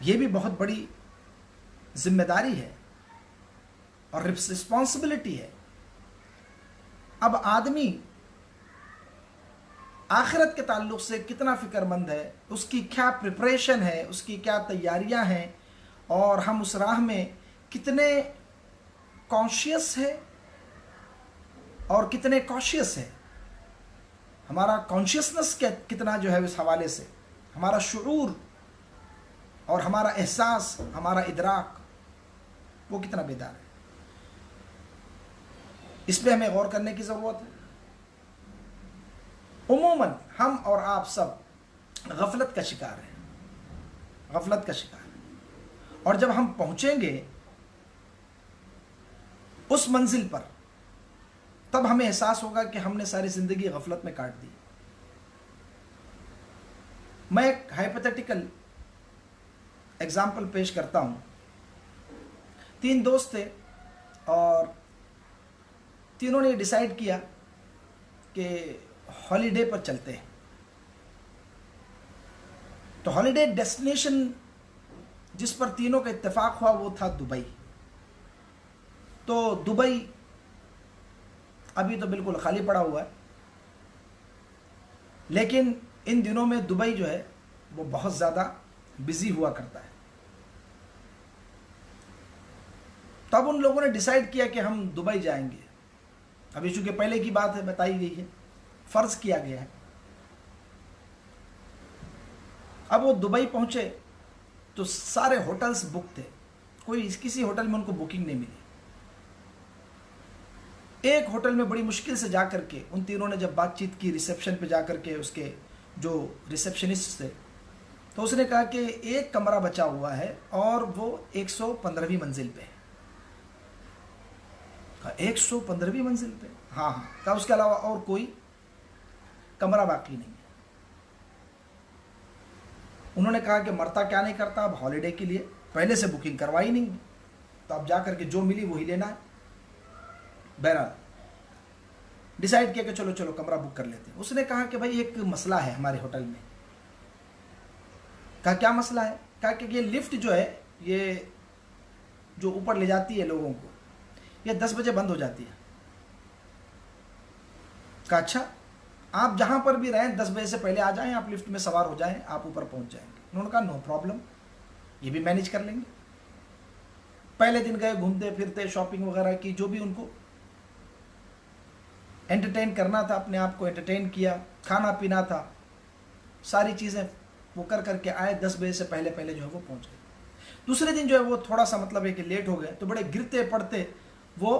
یہ بھی بہت بڑی ذمہ داری ہے اور رسپانسبلٹی ہے. اب آدمی آخرت کے تعلق سے کتنا فکر مند ہے، اس کی کیا پریپریشن ہے، اس کی کیا تیاریاں ہیں، اور ہم اس راہ میں کتنے کانشیس ہے اور کتنے کاشیس ہے. ہمارا کانشیسنس کتنا جو ہے اس حوالے سے، ہمارا شعور اور ہمارا احساس، ہمارا ادراک وہ کتنا بیدار ہے. اس پہ ہمیں غور کرنے کی ضرورت ہے. عموماً ہم اور آپ سب غفلت کا شکار ہیں، غفلت کا شکار ہیں. اور جب ہم پہنچیں گے اس منزل پر، تب ہمیں احساس ہوگا کہ ہم نے ساری زندگی غفلت میں کاٹ دی. میں ایک ہائپوتھیٹیکل ایگزامپل پیش کرتا ہوں. 3 دوست تھے اور تینوں نے ڈیسائیڈ کیا کہ ہالیڈے پر چلتے ہیں. تو ہالیڈے ڈیسٹینیشن جس پر تینوں کا اتفاق ہوا وہ تھا دبئی. تو دبئی ابھی تو بالکل خالی پڑا ہوا ہے، لیکن ان دنوں میں دبئی جو ہے وہ بہت زیادہ بزی ہوا کرتا ہے. تو اب ان لوگوں نے ڈیسائیڈ کیا کہ ہم دبئی جائیں گے. ابھی چونکہ پہلے کی بات ہے، بتائی گئی ہے، فرض کیا گیا ہے. اب وہ دبئی پہنچے تو سارے ہوٹلز بک تھے، کوئی کسی ہوٹل میں ان کو بکنگ نہیں ملی. ایک ہوٹل میں بڑی مشکل سے جا کر کے ان تینوں نے جب بات چیت کی ریسیپشن پہ جا کر کے، اس کے جو ریسیپشنسٹ تھے، تو اس نے کہا کہ ایک کمرہ بچا ہوا ہے اور وہ 115ویں منزل پہ ہے. 115ویں منزل پہ؟ ہاں ہاں. کہا اس کے علاوہ اور کوئی کمرہ باقی نہیں ہے. انہوں نے کہا کہ مرتا کیا نہیں کرتا، اب ہالیڈے کے لیے پہلے سے بکنگ کروائی نہیں، تو اب جا کر کے جو ملی وہی لینا ہے. بہرحال ڈیسائیڈ کیا کہ چلو چلو کمرہ بک کر لیتے ہیں. اس نے کہا کہ بھائی ایک مسئلہ ہے ہمارے ہوٹل میں. کہا کیا مسئلہ ہے؟ کہا کہ یہ لفٹ جو ہے، یہ جو اوپر لے جاتی ہے لوگوں کو، یہ 10 بجے بند ہو جاتی ہے. کہا اچھا، آپ جہاں پر بھی رہیں 10 بجے سے پہلے آ جائیں، آپ لفٹ میں سوار ہو جائیں، آپ اوپر پہنچ جائیں گے. انہوں نے کہا نو پرابلم، یہ بھی مینیج کر لیں گے. پہلے دن گئے، گھومتے پھرتے، شاپنگ وغیرہ کی، جو بھی ان کو انٹرٹین کرنا تھا، اپنے آپ کو انٹرٹین کیا، کھانا پینا تھا، ساری چیزیں وہ کر کے آئے. 10 بجے سے پہلے جو ہے وہ پہنچ گئے. دوسرے دن جو ہے وہ تھوڑا سا مطلب ہے کہ لیٹ ہو گئے، تو بڑے گرتے پڑتے وہ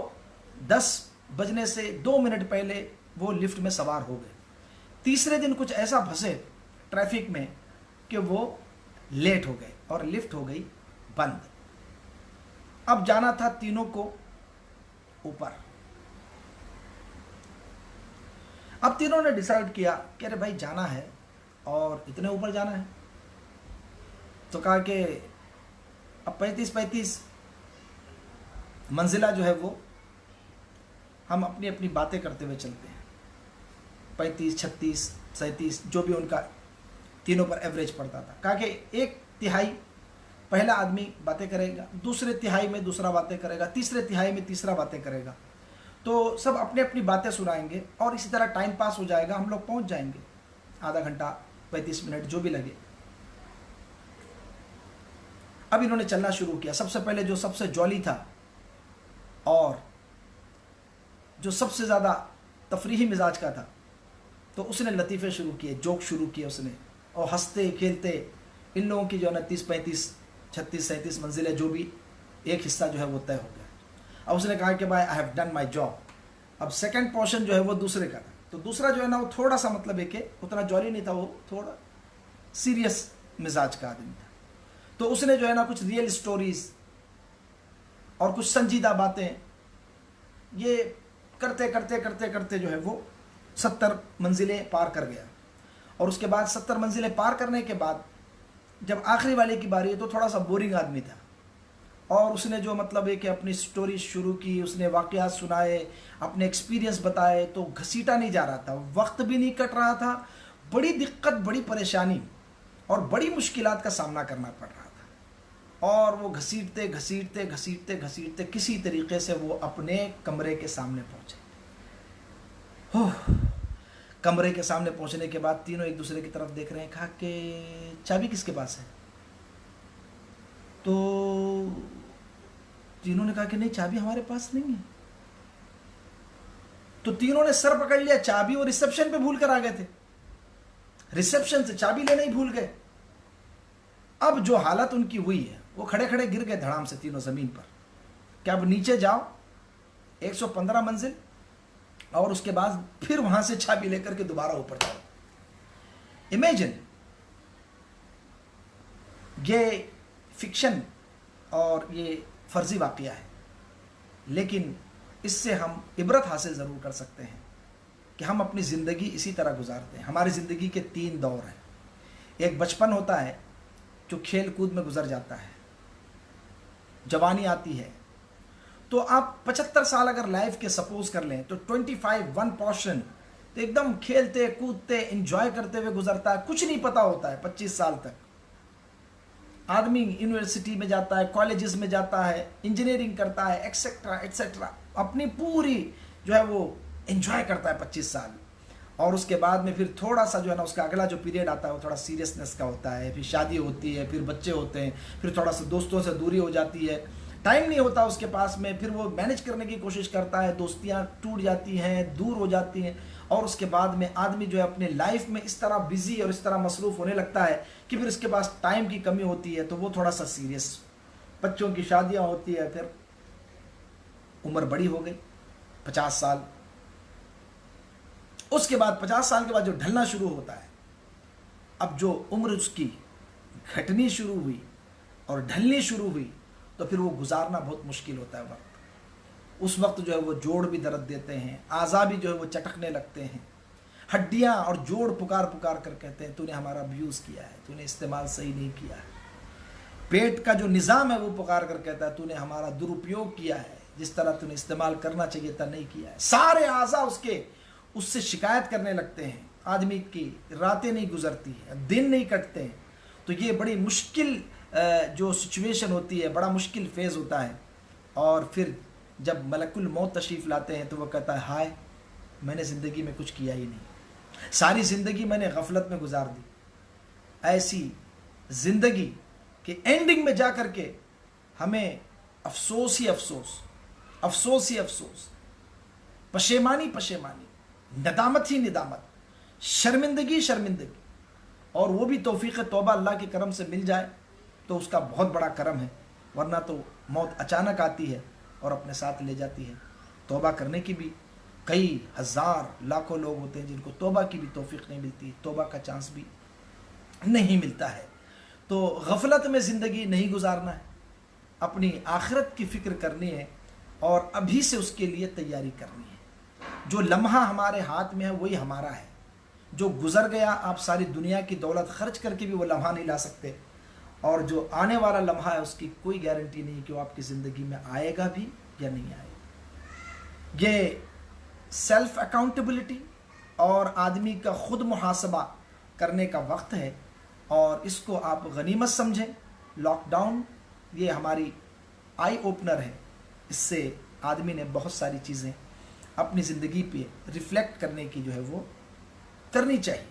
10 بجنے سے 2 منٹ پہلے وہ لفٹ میں سوار ہو گئے. تیسرے دن کچھ ایسا پھنسے ٹریفک میں کہ وہ لیٹ ہو گئے اور لفٹ ہو گئی بند. اب جانا تھا تینوں کو اوپر. اب تینوں نے ڈیسائیڈ کیا کہ ارے بھائی جانا ہے اور اتنے اوپر جانا ہے. تو کہا کہ اب 35 منزلہ جو ہے وہ ہم اپنی اپنی باتیں کرتے ہوئے چلتے ہیں. 35 36 37 جو بھی ان کا تینوں پر ایوریج پڑتا تھا. کہا کہ 1/3 پہلا آدمی باتیں کرے گا، دوسرے تہائی میں دوسرا باتیں کرے گا، تیسرے تہائی میں تیسرا باتیں کرے گا. تو سب اپنی اپنی باتیں سنائیں گے اور اسی طرح ٹائم پاس ہو جائے گا. ہم لوگ پہنچ جائیں گے آدھا گھنٹہ 35 منٹ جو بھی لگے. اب انہوں نے چلنا شروع کیا. سب سے پہلے جو سب سے جولی تھا اور جو سب سے زیادہ تفریحی مزاج کا تھا، تو اس نے لطیفے شروع کیے، جوک شروع کیے اس نے، اور ہنستے کھیلتے ان لوگوں کی جو ہے نا 30 35 36 37 منزلیں جو بھی ایک حصہ جو ہے وہ طے ہو گیا. اب اس نے کہا کہ بھائی I have done my job. اب سیکنڈ پورشن جو ہے وہ دوسرے کا تھا. تو دوسرا جو ہے نا وہ تھوڑا سا مطلب ہے کہ اتنا جولی نہیں تھا، وہ تھوڑا سیریس مزاج کا آدمی تھا. تو اس نے جو ہے نا کچھ ریئل سٹوریز اور کچھ سنجیدہ باتیں یہ کرتے جو ہے وہ 70 منزلیں پار کر گیا. اور اس کے بعد 70 منزلیں پار کرنے کے بعد جب آخری والے کی باری ہے تو تھوڑا سا بورنگ آدمی تھا. اور اس نے جو مطلب ہے کہ اپنی سٹوری شروع کی، اس نے واقعات سنائے، اپنے ایکسپیرینس بتائے، تو گھسیٹا نہیں جا رہا تھا، وقت بھی نہیں کٹ رہا تھا. بڑی دقت، بڑی پریشانی اور بڑی مشکلات کا سامنا کرنا پڑ رہا تھا. اور وہ گھسیٹتے گھسیٹتے گھسیٹتے گھسیٹتے کسی طریقے سے وہ اپنے کمرے کے سامنے پہنچے. کمرے کے سامنے پہنچنے کے بعد تینوں ایک دوسرے کی طرف دیکھ رہے ہیں. کہا کہ چابی کس کے پاس ہے؟ تو تینوں نے کہا کہ نہیں چابی ہمارے پاس نہیں ہے. تو تینوں نے سر پکڑ لیا. چابی وہ ریسپشن پہ بھول کر آ گئے تھے, ریسپشن سے چابی لینا ہی بھول گئے. اب جو حالت ان کی ہوئی ہے, وہ کھڑے کھڑے گر گئے دھڑام سے تینوں زمین پر کہ اب نیچے جاؤ 115 منزل اور اس کے بعد پھر وہاں سے چابی لے کر کے دوبارہ اوپر جاؤ. امیجن, یہ فکشن اور یہ فرضی واقعہ ہے, لیکن اس سے ہم عبرت حاصل ضرور کر سکتے ہیں کہ ہم اپنی زندگی اسی طرح گزارتے ہیں. ہماری زندگی کے 3 دور ہیں. ایک بچپن ہوتا ہے جو کھیل کود میں گزر جاتا ہے, جوانی آتی ہے, تو آپ 75 سال اگر لائف کے سپوز کر لیں تو 1 تو ایک دم کھیلتے کودتے انجوائے کرتے ہوئے گزرتا ہے. کچھ نہیں پتا ہوتا ہے 25 سال تک. آدمی یونیورسٹی میں جاتا ہے, کالجز میں جاتا ہے, انجینئرنگ کرتا ہے, ایکسیٹرا ایکسیٹرا, اپنی پوری جو ہے وہ انجوائے کرتا ہے 25 سال. اور اس کے بعد میں پھر تھوڑا سا جو ہے نا اس کا اگلا جو پیریڈ آتا ہے وہ تھوڑا سیریسنس کا ہوتا ہے. پھر شادی ہوتی ہے, پھر بچے ہوتے ہیں, پھر تھوڑا سا دوستوں سے دوری ہو جاتی ہے, ٹائم نہیں ہوتا اس کے پاس میں. پھر وہ مینج کرنے کی کوشش کرتا ہے, دوستیاں ٹوٹ جاتی ہیں, دور ہو جاتی ہیں. اور اس کے بعد میں آدمی جو ہے اپنے لائف میں اس طرح بزی اور اس طرح مصروف ہونے لگتا ہے کہ پھر اس کے پاس ٹائم کی کمی ہوتی ہے, تو وہ تھوڑا سا سیریس. بچوں کی شادیاں ہوتی ہے, پھر عمر بڑی ہو گئی 50 سال. اس کے بعد 50 سال کے بعد جو ڈھلنا شروع ہوتا ہے, اب جو عمر اس کی گھٹنی شروع ہوئی اور ڈھلنی شروع ہوئی, تو پھر وہ گزارنا بہت مشکل ہوتا ہے وقت. اس وقت جو ہے وہ جوڑ بھی درد دیتے ہیں, اعضاء بھی جو ہے وہ چٹکنے لگتے ہیں, ہڈیاں اور جوڑ پکار پکار کر کہتے ہیں تو نے ہمارا ابیوز کیا ہے, تو نے استعمال صحیح نہیں کیا ہے. پیٹ کا جو نظام ہے وہ پکار کر کہتا ہے تو نے ہمارا درپیوگ کیا ہے, جس طرح تو نے استعمال کرنا چاہیے تھا نہیں کیا ہے. سارے اعضاء اس سے شکایت کرنے لگتے ہیں. آدمی کی راتیں نہیں گزرتی ہیں, دن نہیں کٹتے ہیں. تو یہ بڑی مشکل جو سچویشن ہوتی ہے, بڑا مشکل فیز ہوتا ہے. اور پھر جب ملک الموت تشریف لاتے ہیں تو وہ کہتا ہے ہائے میں نے زندگی میں کچھ کیا ہی نہیں, ساری زندگی میں نے غفلت میں گزار دی. ایسی زندگی کہ اینڈنگ میں جا کر کے ہمیں افسوس ہی افسوس, افسوس ہی افسوس, پشیمانی پشیمانی, ندامت ہی ندامت, شرمندگی شرمندگی. اور وہ بھی توفیق توبہ اللہ کے کرم سے مل جائے تو اس کا بہت بڑا کرم ہے, ورنہ تو موت اچانک آتی ہے اور اپنے ساتھ لے جاتی ہے. توبہ کرنے کی بھی کئی ہزار لاکھوں لوگ ہوتے ہیں جن کو توبہ کی بھی توفیق نہیں ملتی, توبہ کا چانس بھی نہیں ملتا ہے. تو غفلت میں زندگی نہیں گزارنا ہے, اپنی آخرت کی فکر کرنی ہے اور ابھی سے اس کے لیے تیاری کرنی ہے. جو لمحہ ہمارے ہاتھ میں ہے وہی ہمارا ہے. جو گزر گیا آپ ساری دنیا کی دولت خرچ کر کے بھی وہ لمحہ نہیں لا سکتے, اور جو آنے والا لمحہ ہے اس کی کوئی گارنٹی نہیں کہ وہ آپ کی زندگی میں آئے گا بھی یا نہیں آئے گا. یہ سیلف اکاؤنٹیبلٹی اور آدمی کا خود محاسبہ کرنے کا وقت ہے, اور اس کو آپ غنیمت سمجھیں. لاک ڈاؤن یہ ہماری آئی اوپنر ہے, اس سے آدمی نے بہت ساری چیزیں اپنی زندگی پہ ریفلیکٹ کرنے کی جو ہے وہ کرنی چاہیے.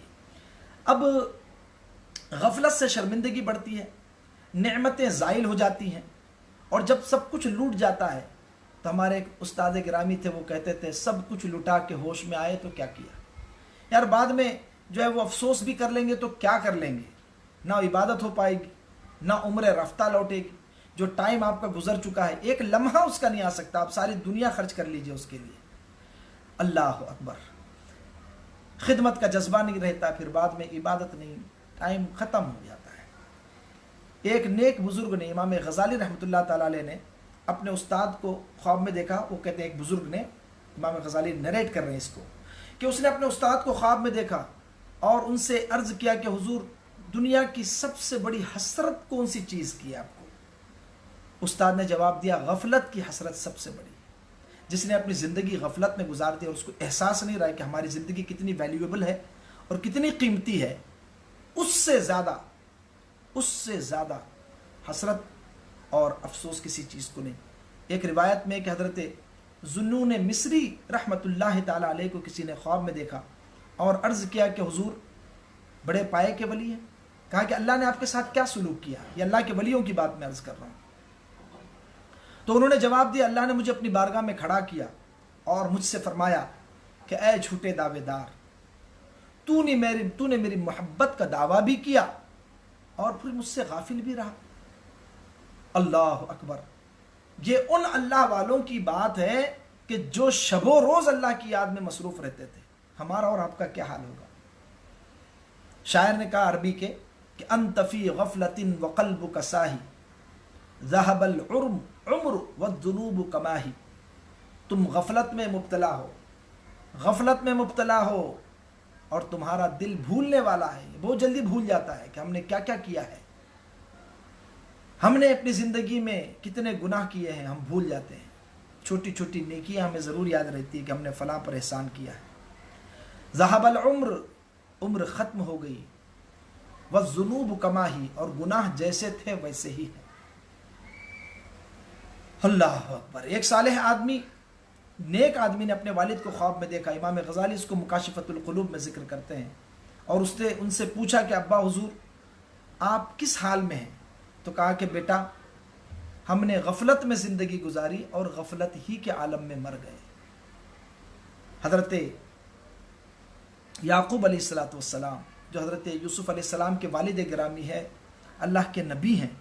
اب غفلت سے شرمندگی بڑھتی ہے, نعمتیں زائل ہو جاتی ہیں, اور جب سب کچھ لوٹ جاتا ہے تو ہمارے ایک استاد گرامی تھے, وہ کہتے تھے سب کچھ لٹا کے ہوش میں آئے تو کیا کیا. یار بعد میں جو ہے وہ افسوس بھی کر لیں گے تو کیا کر لیں گے, نہ عبادت ہو پائے گی, نہ عمر رفتہ لوٹے گی. جو ٹائم آپ کا گزر چکا ہے ایک لمحہ اس کا نہیں آ سکتا, آپ ساری دنیا خرچ کر لیجئے اس کے لیے. اللہ اکبر. خدمت کا جذبہ نہیں رہتا, پھر بعد میں عبادت نہیں, ٹائم ختم ہو جاتا ہے. ایک نیک بزرگ نے, امام غزالی رحمۃ اللہ تعالی علیہ نے اپنے استاد کو خواب میں دیکھا. وہ کہتے ہیں ایک بزرگ نے, امام غزالی نریٹ کر رہے ہیں اس کو, کہ اس نے اپنے استاد کو خواب میں دیکھا اور ان سے عرض کیا کہ حضور دنیا کی سب سے بڑی حسرت کون سی چیز کی ہے آپ کو. استاد نے جواب دیا غفلت کی حسرت سب سے بڑی. جس نے اپنی زندگی غفلت میں گزار دی اور اس کو احساس نہیں رہا کہ ہماری زندگی کتنی ویلیویبل ہے اور کتنی قیمتی ہے, اس سے زیادہ حسرت اور افسوس کسی چیز کو نہیں۔ ایک روایت میں کہ حضرت ذوالنون مصری رحمۃ اللہ تعالی علیہ کو کسی نے خواب میں دیکھا اور عرض کیا کہ حضور بڑے پائے کے ولی ہیں، کہا کہ اللہ نے آپ کے ساتھ کیا سلوک کیا، یہ اللہ کے ولیوں کی بات میں عرض کر رہا ہوں۔ تو انہوں نے جواب دیا، اللہ نے مجھے اپنی بارگاہ میں کھڑا کیا اور مجھ سے فرمایا کہ اے جھوٹے دعوے دار، تو نے میری محبت کا دعویٰ بھی کیا اور پھر مجھ سے غافل بھی رہا۔ اللہ اکبر، یہ ان اللہ والوں کی بات ہے کہ جو شب و روز اللہ کی یاد میں مصروف رہتے تھے۔ ہمارا اور آپ کا کیا حال ہوگا؟ شاعر نے کہا عربی کے کہ انت فی غفلۃ وقلبک ساہی ذہب العمر والذنوب کماہی، تم غفلت میں مبتلا ہو اور تمہارا دل بھولنے والا ہے، بہت جلدی بھول جاتا ہے کہ ہم نے کیا کیا کیا ہے، ہم نے اپنی زندگی میں کتنے گناہ کیے ہیں، ہم بھول جاتے ہیں۔ چھوٹی چھوٹی نیکیاں ہمیں ضرور یاد رہتی ہے کہ ہم نے فلاں پر احسان کیا ہے۔ ذہب العمر، عمر ختم ہو گئی، والذنوب کماہی، اور گناہ جیسے تھے ویسے ہی ہیں۔ اللہ اکبر۔ ایک صالح آدمی، نیک آدمی نے اپنے والد کو خواب میں دیکھا۔ امام غزالی اس کو مکاشفۃ القلوب میں ذکر کرتے ہیں، اور اس نے ان سے پوچھا کہ ابا حضور آپ کس حال میں ہیں؟ تو کہا کہ بیٹا ہم نے غفلت میں زندگی گزاری اور غفلت ہی کے عالم میں مر گئے۔ حضرت یعقوب علیہ السلام جو حضرت یوسف علیہ السلام کے والد گرامی ہے، اللہ کے نبی ہیں،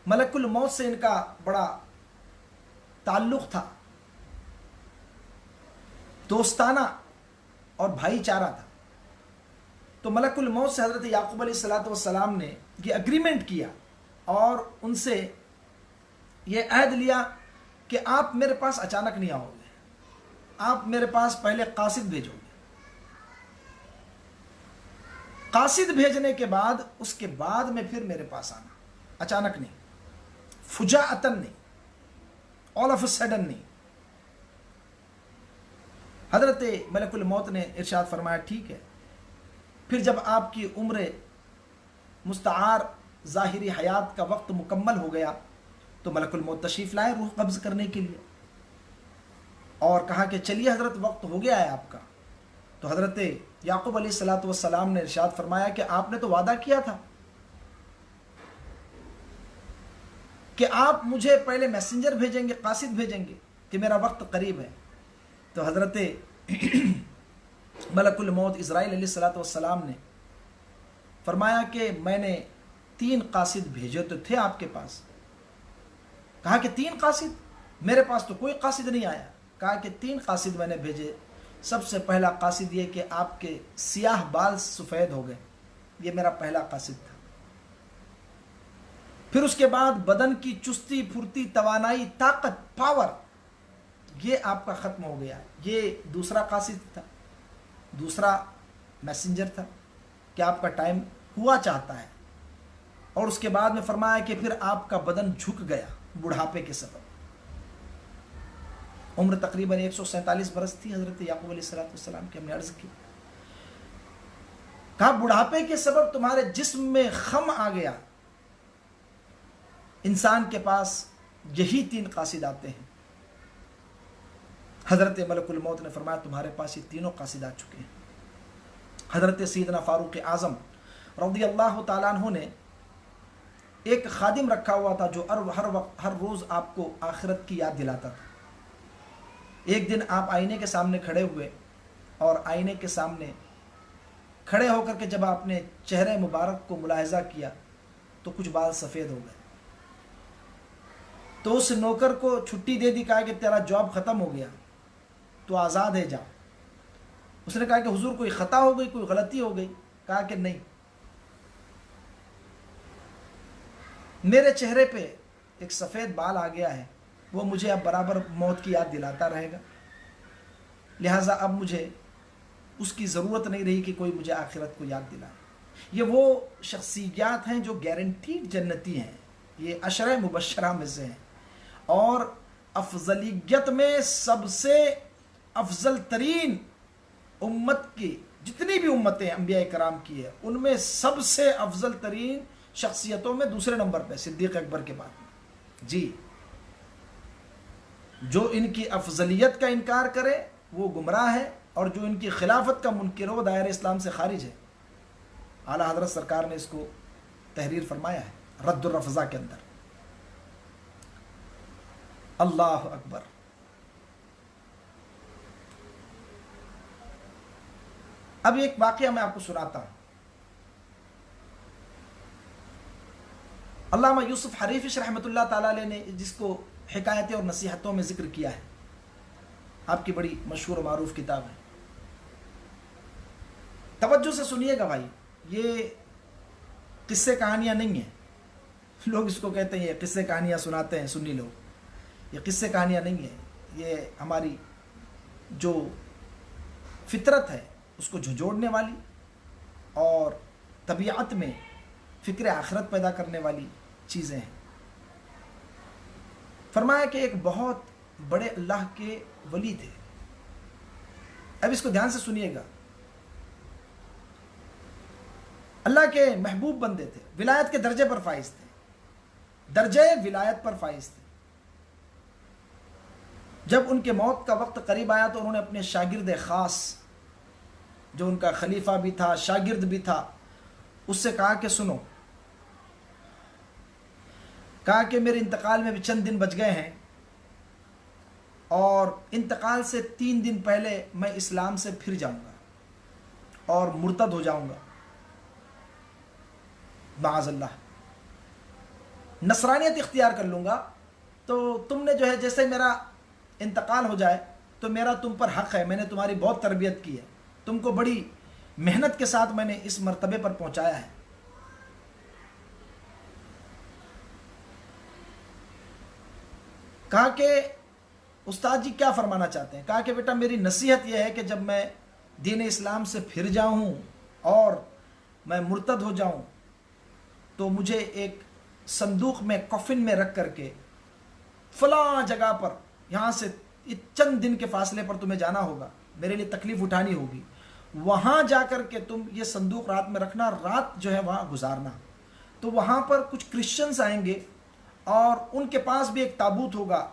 ملک الموت سے ان کا بڑا تعلق تھا، دوستانہ اور بھائی چارہ تھا۔ تو ملک الموت سے حضرت یعقوب علیہ السلام نے یہ اگریمنٹ کیا اور ان سے یہ عہد لیا کہ آپ میرے پاس اچانک نہیں آؤ گے، آپ میرے پاس پہلے قاصد بھیجو گے، قاصد بھیجنے کے بعد اس کے بعد میں پھر میرے پاس آنا، اچانک نہیں، فجاءتن نہیں، all of a sudden نہیں۔ حضرت ملک الموت نے ارشاد فرمایا ٹھیک ہے۔ پھر جب آپ کی عمر مستعار ظاہری حیات کا وقت مکمل ہو گیا تو ملک الموت تشریف لائے روح قبض کرنے کے لیے، اور کہا کہ چلیے حضرت وقت ہو گیا ہے آپ کا۔ تو حضرت یعقوب علیہ السلام نے ارشاد فرمایا کہ آپ نے تو وعدہ کیا تھا کہ آپ مجھے پہلے میسنجر بھیجیں گے، قاصد بھیجیں گے کہ میرا وقت قریب ہے۔ تو حضرت ملک الموت اسرائیل علیہ السلام نے فرمایا کہ میں نے 3 قاصد بھیجے تو تھے آپ کے پاس۔ کہا کہ 3 قاصد؟ میرے پاس تو کوئی قاصد نہیں آیا۔ کہا کہ 3 قاصد میں نے بھیجے۔ سب سے پہلا قاصد یہ کہ آپ کے سیاہ بال سفید ہو گئے، یہ میرا پہلا قاصد تھا۔ پھر اس کے بعد بدن کی چستی، پھرتی، توانائی، طاقت، پاور، یہ آپ کا ختم ہو گیا، یہ دوسرا قاصد تھا، دوسرا میسنجر تھا کہ آپ کا ٹائم ہوا چاہتا ہے۔ اور اس کے بعد میں فرمایا کہ پھر آپ کا بدن جھک گیا بڑھاپے کے سبب۔ عمر تقریباً 147 برس تھی حضرت یعقوب علیہ السلام کی، ہم نے عرض کی، کہا بڑھاپے کے سبب تمہارے جسم میں خم آ گیا۔ انسان کے پاس یہی 3 قاصد آتے ہیں۔ حضرت ملک الموت نے فرمایا تمہارے پاس یہ 3 قاصد آ چکے ہیں۔ حضرت سیدنا فاروق اعظم رضی اللہ تعالیٰ عنہ نے ایک خادم رکھا ہوا تھا جو ہر روز آپ کو آخرت کی یاد دلاتا تھا۔ ایک دن آپ آئینے کے سامنے کھڑے ہوئے اور آئینے کے سامنے کھڑے ہو کر کے جب آپ نے چہرے مبارک کو ملاحظہ کیا تو کچھ بال سفید ہو گئے۔ تو اس نوکر کو چھٹی دے دی، کہا کہ تیرا جاب ختم ہو گیا، تو آزاد ہے، جا۔ اس نے کہا کہ حضور کوئی خطا ہو گئی، کوئی غلطی ہو گئی؟ کہا کہ نہیں، میرے چہرے پہ ایک سفید بال آ گیا ہے، وہ مجھے اب برابر موت کی یاد دلاتا رہے گا، لہٰذا اب مجھے اس کی ضرورت نہیں رہی کہ کوئی مجھے آخرت کو یاد دلائے۔ یہ وہ شخصیات ہیں جو گارنٹیڈ جنتی ہیں، یہ عشرہ مبشرہ میں سے ہیں، اور افضلیت میں سب سے افضل ترین امت کی، جتنی بھی امتیں انبیاء کرام کی ہے ان میں سب سے افضل ترین شخصیتوں میں دوسرے نمبر پہ صدیق اکبر کے بعد۔ جی، جو ان کی افضلیت کا انکار کرے وہ گمراہ ہے، اور جو ان کی خلافت کا منکر ہو دائرہ اسلام سے خارج ہے۔ اعلیٰ حضرت سرکار نے اس کو تحریر فرمایا ہے رد الرفضا کے اندر۔ اللہ اکبر۔ اب ایک واقعہ میں آپ کو سناتا ہوں۔ علامہ یوسف حریفش رحمۃ اللہ تعالیٰ علیہ نے جس کو حکایتیں اور نصیحتوں میں ذکر کیا ہے، آپ کی بڑی مشہور و معروف کتاب ہے۔ توجہ سے سنیے گا بھائی، یہ قصے کہانیاں نہیں ہیں۔ لوگ اس کو کہتے ہیں یہ قصے کہانیاں سناتے ہیں سنی لوگ، یہ قصے کہانیاں نہیں ہیں، یہ ہماری جو فطرت ہے اس کو جھنجھوڑنے والی اور طبیعت میں فکر آخرت پیدا کرنے والی چیزیں ہیں۔ فرمایا کہ ایک بہت بڑے اللہ کے ولی تھے۔ اب اس کو دھیان سے سنیے گا، اللہ کے محبوب بندے تھے، ولایت کے درجے پر فائز تھے، درجے ولایت پر فائز تھے۔ جب ان کے موت کا وقت قریب آیا تو انہوں نے اپنے شاگرد خاص، جو ان کا خلیفہ بھی تھا شاگرد بھی تھا، اس سے کہا کہ سنو، کہا کہ میرے انتقال میں بھی چند دن بچ گئے ہیں، اور انتقال سے 3 دن پہلے میں اسلام سے پھر جاؤں گا اور مرتد ہو جاؤں گا، معاذ اللہ، نصرانیت اختیار کر لوں گا۔ تو تم نے جو ہے جیسے میرا انتقال ہو جائے تو میرا تم پر حق ہے، میں نے تمہاری بہت تربیت کی ہے، تم کو بڑی محنت کے ساتھ میں نے اس مرتبے پر پہنچایا ہے۔ کہا کہ استاد جی کیا فرمانا چاہتے ہیں؟ کہا کہ بیٹا میری نصیحت یہ ہے کہ جب میں دین اسلام سے پھر جاؤں اور میں مرتد ہو جاؤں تو مجھے ایک صندوق میں کفن میں رکھ کر کے فلاں جگہ پر، یہاں سے چند دن کے فاصلے پر تمہیں جانا ہوگا، میرے لیے تکلیف اٹھانی ہوگی، وہاں جا کر کے تم یہ صندوق رات میں رکھنا، رات جو ہے وہاں گزارنا۔ تو وہاں پر کچھ کرسچنز آئیں گے اور ان کے پاس بھی ایک تابوت ہوگا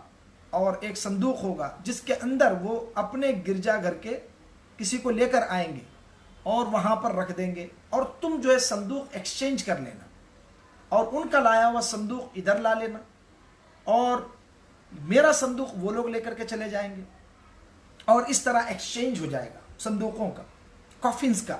اور ایک صندوق ہوگا جس کے اندر وہ اپنے گرجا گھر کے کسی کو لے کر آئیں گے اور وہاں پر رکھ دیں گے، اور تم جو ہے صندوق ایکسچینج کر لینا اور ان کا لایا ہوا صندوق ادھر لا لینا، اور میرا صندوق وہ لوگ لے کر کے چلے جائیں گے، اور اس طرح ایکسچینج ہو جائے گا صندوقوں کا، کافنز کا۔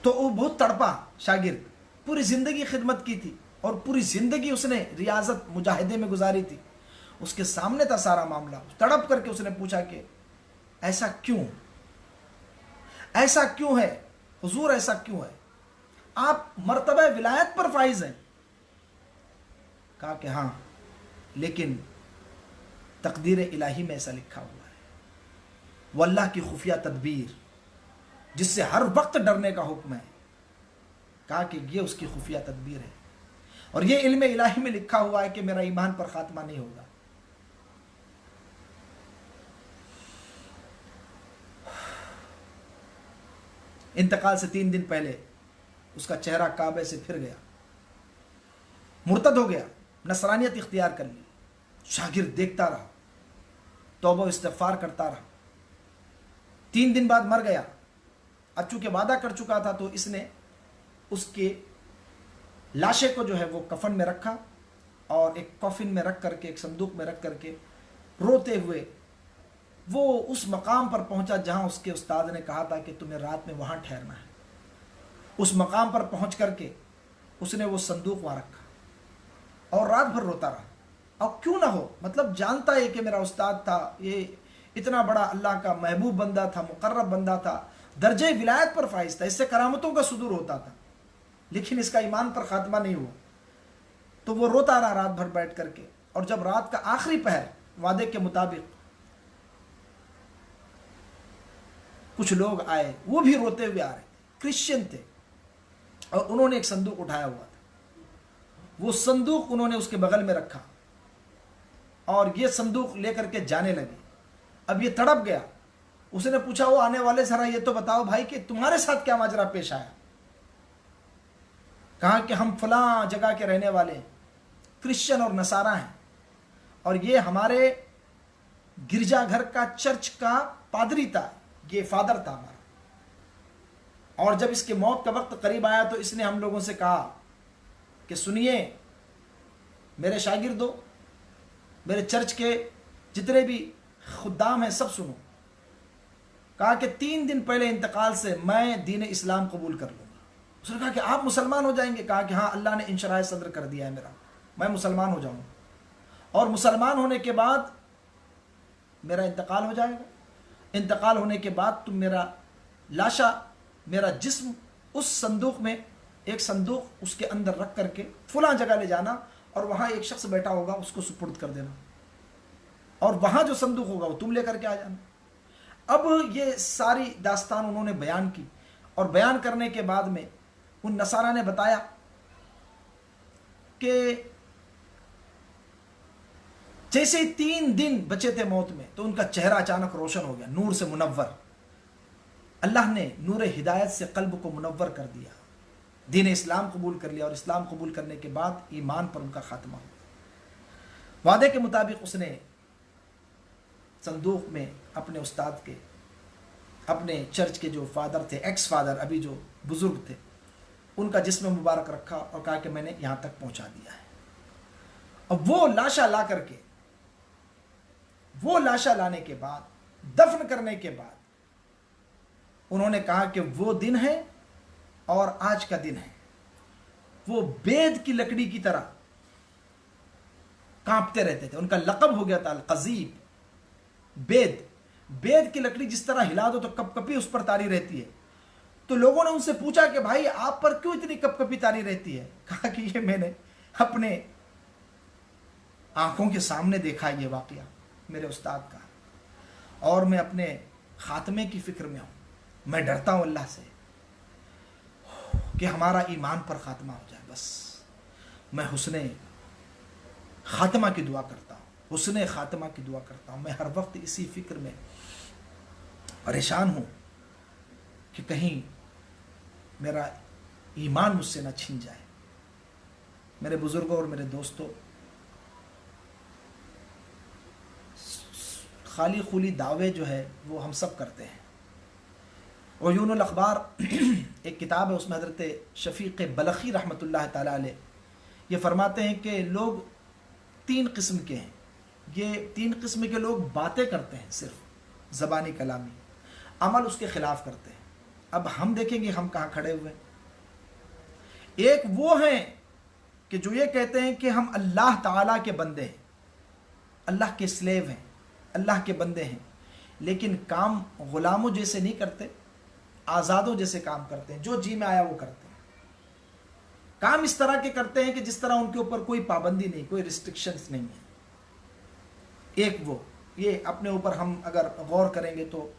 تو وہ بہت تڑپا شاگرد، پوری زندگی خدمت کی تھی اور پوری زندگی اس نے ریاضت مجاہدے میں گزاری تھی، اس کے سامنے تھا سارا معاملہ۔ تڑپ کر کے اس نے پوچھا کہ ایسا کیوں، ایسا کیوں ہے حضور، ایسا کیوں ہے؟ آپ مرتبہ ولایت پر فائز ہیں۔ کہا کہ ہاں، لیکن تقدیر الہی میں ایسا لکھا ہوا ہے، وہ اللہ کی خفیہ تدبیر جس سے ہر وقت ڈرنے کا حکم ہے۔ کہا کہ یہ اس کی خفیہ تدبیر ہے، اور یہ علم الہی میں لکھا ہوا ہے کہ میرا ایمان پر خاتمہ نہیں ہوگا۔ انتقال سے 3 دن پہلے اس کا چہرہ کعبے سے پھر گیا، مرتد ہو گیا، نصرانیت اختیار کر لی۔ شاگرد دیکھتا رہا، توبہ و استغفار کرتا رہا۔ 3 دن بعد مر گیا۔ اب چونکہ وعدہ کر چکا تھا تو اس نے اس کے لاشے کو جو ہے وہ کفن میں رکھا، اور ایک کفن میں رکھ کر کے، ایک صندوق میں رکھ کر کے روتے ہوئے وہ اس مقام پر پہنچا جہاں اس کے استاد نے کہا تھا کہ تمہیں رات میں وہاں ٹھہرنا ہے۔ اس مقام پر پہنچ کر کے اس نے وہ صندوق وہاں رکھا اور رات بھر روتا رہا۔ اور کیوں نہ ہو، مطلب جانتا ہے کہ میرا استاد تھا، یہ اتنا بڑا اللہ کا محبوب بندہ تھا، مقرب بندہ تھا، درجہ ولایت پر فائز تھا، اس سے کرامتوں کا صدور ہوتا تھا، لیکن اس کا ایمان پر خاتمہ نہیں ہوا۔ تو وہ روتا رہا رات بھر بیٹھ کر کے، اور جب رات کا آخری پہر وعدے کے مطابق کچھ لوگ آئے، وہ بھی روتے ہوئے آ رہے تھے، کرسچن تھے، اور انہوں نے ایک صندوق اٹھایا ہوا تھا۔ وہ صندوق انہوں نے اس کے بغل میں رکھا اور یہ صندوق لے کر کے جانے لگے۔ اب یہ تڑپ گیا، اس نے پوچھا وہ آنے والے ذرا یہ تو بتاؤ بھائی کہ تمہارے ساتھ کیا ماجرا پیش آیا؟ کہا کہ ہم فلاں جگہ کے رہنے والے ہیں، کرسچن اور نصارہ ہیں، اور یہ ہمارے گرجا گھر کا چرچ کا پادری تھا، یہ فادر تھا ہمارا، اور جب اس کے موت کا وقت قریب آیا تو اس نے ہم لوگوں سے کہا کہ سنیے میرے شاگردوں، میرے چرچ کے جتنے بھی خدام ہیں سب سنو، کہا کہ 3 دن پہلے انتقال سے میں دین اسلام قبول کر لوں گا۔ اس نے کہا کہ آپ مسلمان ہو جائیں گے؟ کہا کہ ہاں، اللہ نے انشراح صدر کر دیا ہے میرا، میں مسلمان ہو جاؤں گا، اور مسلمان ہونے کے بعد میرا انتقال ہو جائے گا، انتقال ہونے کے بعد تم میرا لاشا، میرا جسم اس صندوق میں، ایک صندوق اس کے اندر رکھ کر کے فلاں جگہ لے جانا، اور وہاں ایک شخص بیٹھا ہوگا، اس کو سپرد کر دینا، اور وہاں جو صندوق ہوگا وہ تم لے کر کے آ جانا۔ اب یہ ساری داستان انہوں نے بیان کی، اور بیان کرنے کے بعد میں ان نصارہ نے بتایا کہ جیسے 3 دن بچے تھے موت میں تو ان کا چہرہ اچانک روشن ہو گیا، نور سے منور، اللہ نے نور ہدایت سے قلب کو منور کر دیا، دین اسلام قبول کر لیا، اور اسلام قبول کرنے کے بعد ایمان پر ان کا خاتمہ ہوا۔ وعدے کے مطابق اس نے صندوق میں اپنے استاد کے، اپنے چرچ کے جو فادر تھے، ایکس فادر، ابھی جو بزرگ تھے، ان کا جسم مبارک رکھا اور کہا کہ میں نے یہاں تک پہنچا دیا ہے۔ اب وہ لاشا لا کر کے، وہ لاشا لانے کے بعد، دفن کرنے کے بعد انہوں نے کہا کہ وہ دن ہے اور آج کا دن ہے، وہ بید کی لکڑی کی طرح کانپتے رہتے تھے، ان کا لقب ہو گیا تھا القذیب، بید کی لکڑی جس طرح ہلا دو تو کپ کپی اس پر تاری رہتی ہے۔ تو لوگوں نے ان سے پوچھا کہ بھائی آپ پر کیوں اتنی کپ کپی تاری رہتی ہے؟ کہا کہ یہ میں نے اپنے آنکھوں کے سامنے دیکھا یہ واقعہ میرے استاد کا، اور میں اپنے خاتمے کی فکر میں ہوں، میں ڈرتا ہوں اللہ سے کہ ہمارا ایمان پر خاتمہ ہو جائے، بس میں حسن خاتمہ کی دعا کرتا ہوں، حسن خاتمہ کی دعا کرتا ہوں، میں ہر وقت اسی فکر میں پریشان ہوں کہ کہیں میرا ایمان مجھ سے نہ چھن جائے۔ میرے بزرگوں اور میرے دوستوں، خالی خولی دعوے جو ہے وہ ہم سب کرتے ہیں۔ عیون الاخبار ایک کتاب ہے، اس میں حضرت شفیق بلخی رحمۃ اللہ تعالی علیہ یہ فرماتے ہیں کہ لوگ 3 قسم کے ہیں، یہ 3 قسم کے لوگ باتیں کرتے ہیں، صرف زبانی کلامی، عمل اس کے خلاف کرتے ہیں۔ اب ہم دیکھیں گے ہم کہاں کھڑے ہوئے۔ ایک وہ ہیں کہ جو یہ کہتے ہیں کہ ہم اللہ تعالیٰ کے بندے ہیں، اللہ کے سلیو ہیں، اللہ کے بندے ہیں، لیکن کام غلاموں جیسے نہیں کرتے، آزادوں جیسے کام کرتے ہیں، جو جی میں آیا وہ کرتے ہیں، کام اس طرح کے کرتے ہیں کہ جس طرح ان کے اوپر کوئی پابندی نہیں، کوئی ریسٹرکشنز نہیں ہے۔ ایک وہ، یہ اپنے اوپر ہم اگر غور کریں گے تو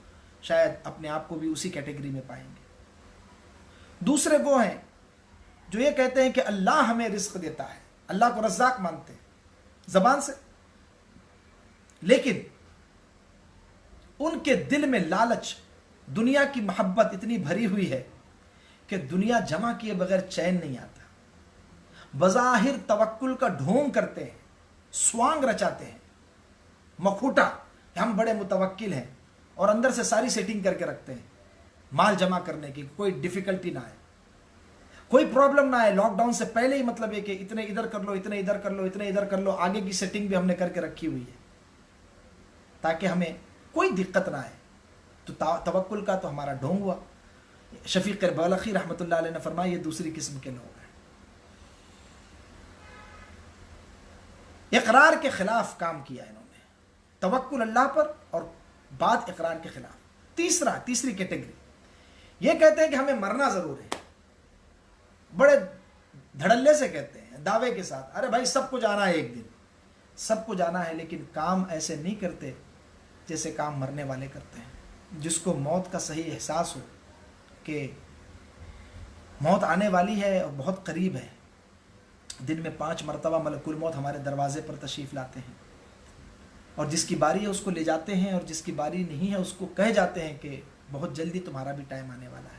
شاید اپنے آپ کو بھی اسی کیٹیگری میں پائیں گے۔ دوسرے وہ ہیں جو یہ کہتے ہیں کہ اللہ ہمیں رزق دیتا ہے، اللہ کو رزاق مانتے ہیں زبان سے، لیکن ان کے دل میں لالچ، دنیا کی محبت اتنی بھری ہوئی ہے کہ دنیا جمع کیے بغیر چین نہیں آتا۔ بظاہر توکل کا ڈھونگ کرتے ہیں، سوانگ رچاتے ہیں، مکھوٹا کہ ہم بڑے متوکل ہیں، اور اندر سے ساری سیٹنگ کر کے رکھتے ہیں مال جمع کرنے کی، کوئی ڈیفیکلٹی نہ آئے، کوئی پرابلم نہ آئے۔ لاک ڈاؤن سے پہلے ہی مطلب ہے کہ اتنے ادھر کر لو، اتنے ادھر کر لو، اتنے ادھر کر لو، آگے کی سیٹنگ بھی ہم نے کر کے رکھی ہوئی ہے تاکہ ہمیں کوئی دقت نہ آئے۔ تو توکل کا تو ہمارا ڈھونگ ہوا۔ شفیق بلخی رحمۃ اللہ علیہ نے فرمایا یہ دوسری قسم کے لوگ ہیں، اقرار کے خلاف کام کیا انہوں نے، توکل اللہ پر اور بات اقرار کے خلاف۔ تیسری کیٹیگری یہ کہتے ہیں کہ ہمیں مرنا ضرور ہے، بڑے دھڑلے سے کہتے ہیں، دعوے کے ساتھ، ارے بھائی سب کو جانا ہے، ایک دن سب کو جانا ہے، لیکن کام ایسے نہیں کرتے جیسے کام مرنے والے کرتے ہیں۔ جس کو موت کا صحیح احساس ہو کہ موت آنے والی ہے اور بہت قریب ہے، دن میں 5 مرتبہ ملک الموت ہمارے دروازے پر تشریف لاتے ہیں، اور جس کی باری ہے اس کو لے جاتے ہیں، اور جس کی باری نہیں ہے اس کو کہہ جاتے ہیں کہ بہت جلدی تمہارا بھی ٹائم آنے والا ہے۔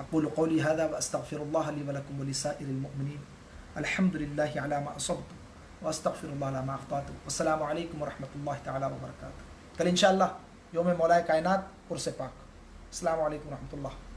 اقول قولی هذا واستغفر اللہ لی ولکم ولسائر المؤمنین الحمد للہ علی ما اصبت واستغفر اللہ علی ما اخطأت والسلام علیکم ورحمۃ اللہ تعالی وبرکاتہ. کل انشاءاللہ یوم مولا کائنات عرس پاک. السلام علیکم ورحمۃ اللہ.